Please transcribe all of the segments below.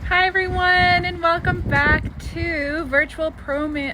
Hi everyone, and welcome back to virtual programming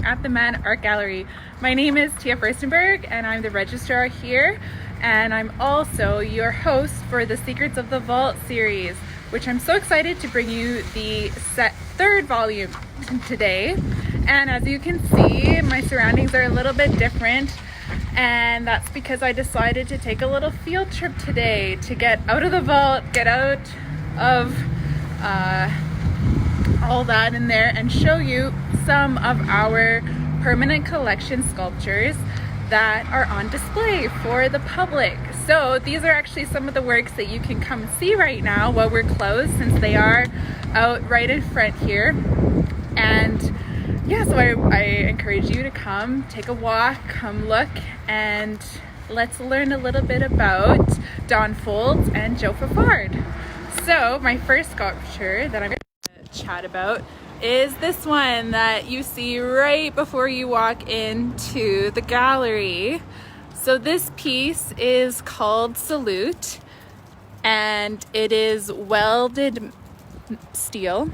at the Mann Art Gallery. My name is Furstenberg and I'm the registrar here, and I'm also your host for the Secrets of the Vault series, which I'm so excited to bring you the third volume today. And as you can see, my surroundings are a little bit different, and that's because I decided to take a little field trip today to get out of the vault, get out of all that in there, and show you some of our permanent collection sculptures that are on display for the public. So these are actually some of the works that you can come see right now while we're closed, since they are out right in front here. And yeah, so I encourage you to come take a walk, come look, and let's learn a little bit about Don Folds and Joe Fafard. So my first sculpture that I'm going to chat about is this one that you see right before you walk into the gallery. So this piece is called Salute, and it is welded steel,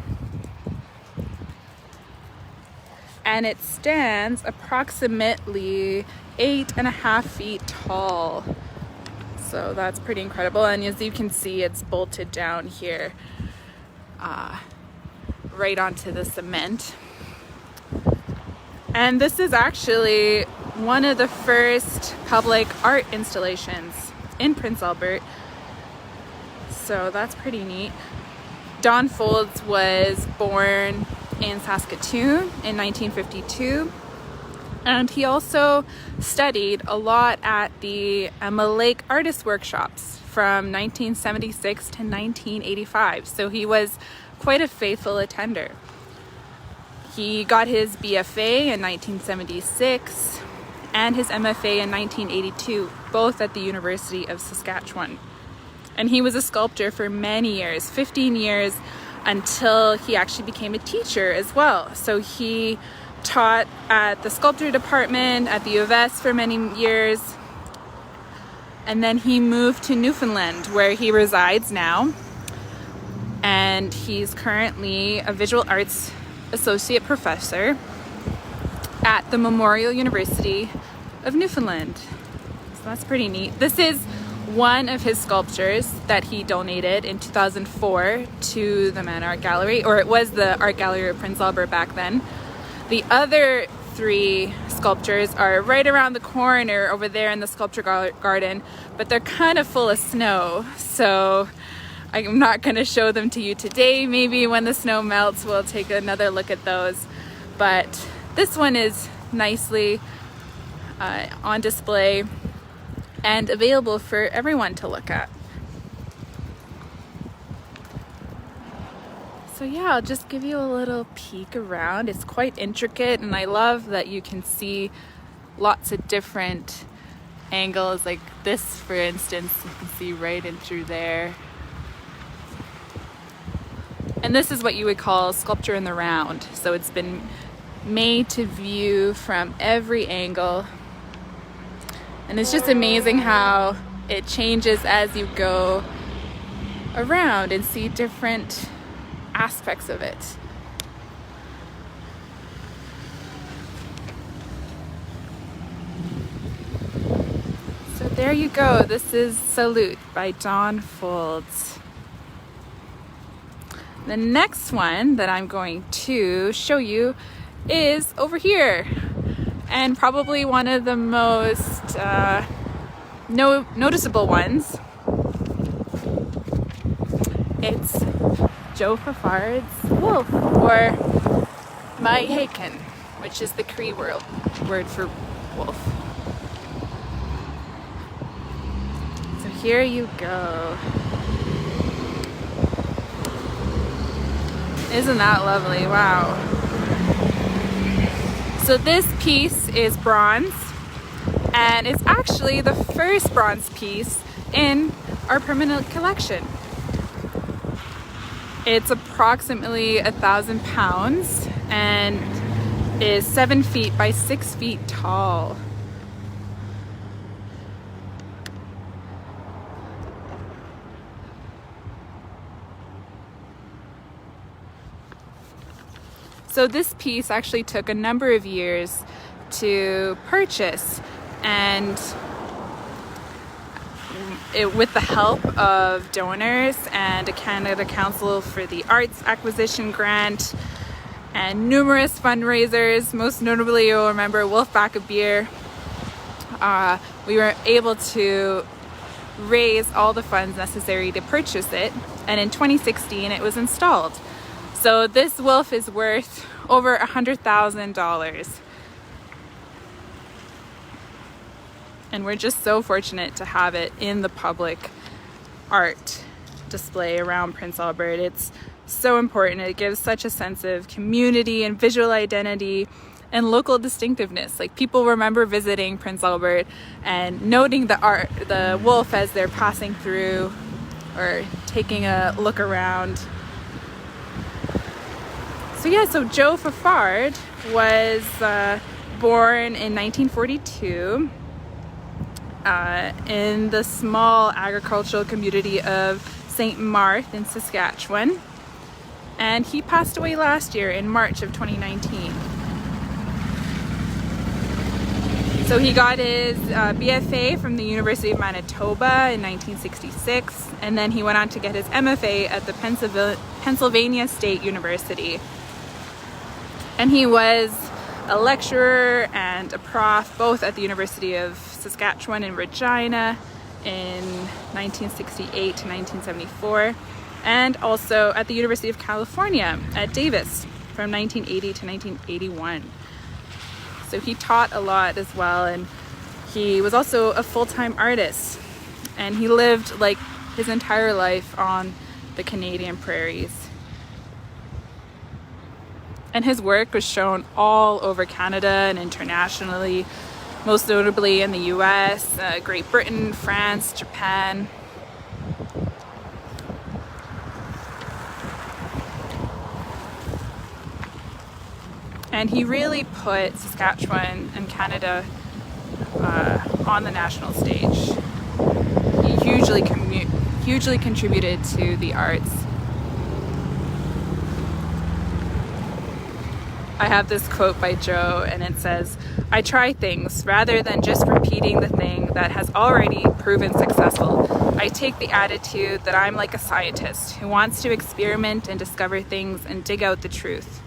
and it stands approximately 8.5 feet tall. So that's pretty incredible, and as you can see, it's bolted down here right onto the cement. And this is actually one of the first public art installations in Prince Albert, so that's pretty neat. Don Folds was born in Saskatoon in 1952, and he also studied a lot at the Emma Lake Artist Workshops from 1976 to 1985. So he was quite a faithful attender. He got his BFA in 1976 and his MFA in 1982, both at the University of Saskatchewan. And he was a sculptor for many years, 15 years, until he actually became a teacher as well. So he taught at the sculpture department at the U of S for many years, and then he moved to Newfoundland, where he resides now, and he's currently a visual arts associate professor at the Memorial University of Newfoundland. So that's pretty neat. This is one of his sculptures that he donated in 2004 to the Mann Art Gallery, or it was the Art Gallery of Prince Albert back then. The other three sculptures are right around the corner over there in the sculpture garden, but they're kind of full of snow, so I'm not going to show them to you today. Maybe when the snow melts, we'll take another look at those. But this one is nicely on display and available for everyone to look at. So yeah, I'll just give you a little peek around. It's quite intricate, and I love that you can see lots of different angles. Like this, for instance, you can see right in through there. And this is what you would call sculpture in the round. So it's been made to view from every angle. And it's just amazing how it changes as you go around and see different aspects of it. So there you go. This is Salute by Don Folds. The next one that I'm going to show you is over here, and probably one of the most noticeable ones. It's Joe Fafard's wolf, or Maihaken, which is the Cree word for wolf. So here you go. Isn't that lovely? Wow. So this piece is bronze, and it's actually the first bronze piece in our permanent collection. It's approximately 1,000 pounds and is 7 feet by 6 feet tall. So this piece actually took a number of years to purchase, and with the help of donors and a Canada Council for the Arts Acquisition Grant and numerous fundraisers, most notably you'll remember Wolfpack of Beer, we were able to raise all the funds necessary to purchase it, and in 2016 it was installed. So this wolf is worth over $100,000. And we're just so fortunate to have it in the public art display around Prince Albert. It's so important. It gives such a sense of community and visual identity and local distinctiveness. Like, people remember visiting Prince Albert and noting the wolf as they're passing through or taking a look around. So yeah, so Joe Fafard was born in 1942 in the small agricultural community of St. Marthe in Saskatchewan, and he passed away last year in March of 2019. So he got his BFA from the University of Manitoba in 1966, and then he went on to get his MFA at the Pennsylvania State University. And he was a lecturer and a prof both at the University of Saskatchewan in Regina in 1968 to 1974, and also at the University of California at Davis from 1980 to 1981. So he taught a lot as well, and he was also a full-time artist, and he lived like his entire life on the Canadian prairies. And his work was shown all over Canada and internationally, most notably in the US, Great Britain, France, Japan. And he really put Saskatchewan and Canada on the national stage. He hugely contributed to the arts. I have this quote by Joe, and it says, "I try things rather than just repeating the thing that has already proven successful. I take the attitude that I'm like a scientist who wants to experiment and discover things and dig out the truth."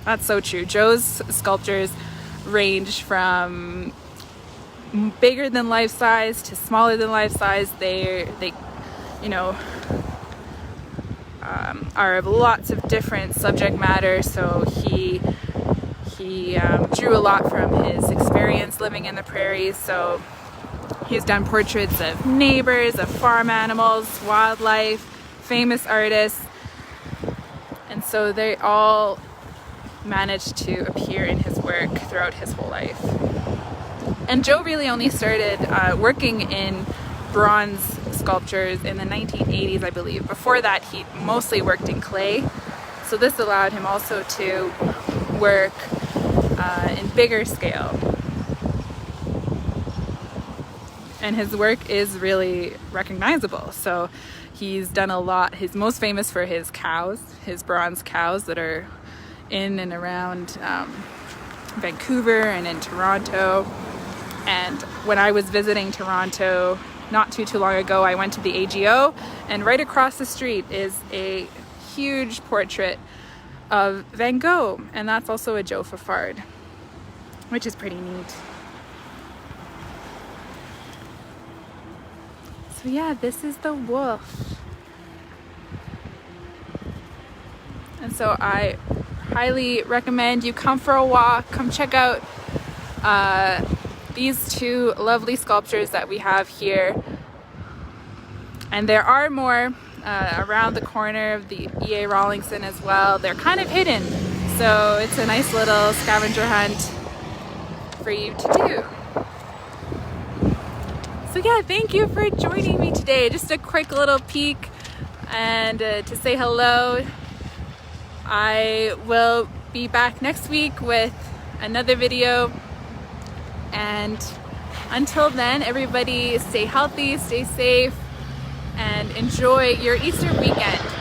That's so true. Joe's sculptures range from bigger than life size to smaller than life size. They are of lots of different subject matter. So he drew a lot from his experience living in the prairies. So he's done portraits of neighbors, of farm animals, wildlife, famous artists, and so they all managed to appear in his work throughout his whole life. And Joe really only started working in bronze sculptures in the 1980s, I believe. Before that, he mostly worked in clay. So this allowed him also to work in bigger scale. And his work is really recognizable. So he's done a lot. He's most famous for his cows, his bronze cows that are in and around Vancouver and in Toronto. And when I was visiting Toronto not too long ago, I went to the AGO, and right across the street is a huge portrait of Van Gogh, and that's also a Joe Fafard, which is pretty neat. So yeah, this is the wolf. And so I highly recommend you come for a walk, come check out these two lovely sculptures that we have here. And there are more around the corner of the E.A. Rawlingson as well. They're kind of hidden, so it's a nice little scavenger hunt for you to do. So yeah, thank you for joining me today. Just a quick little peek and to say hello. I will be back next week with another video. And until then, everybody stay healthy, stay safe, and enjoy your Easter weekend.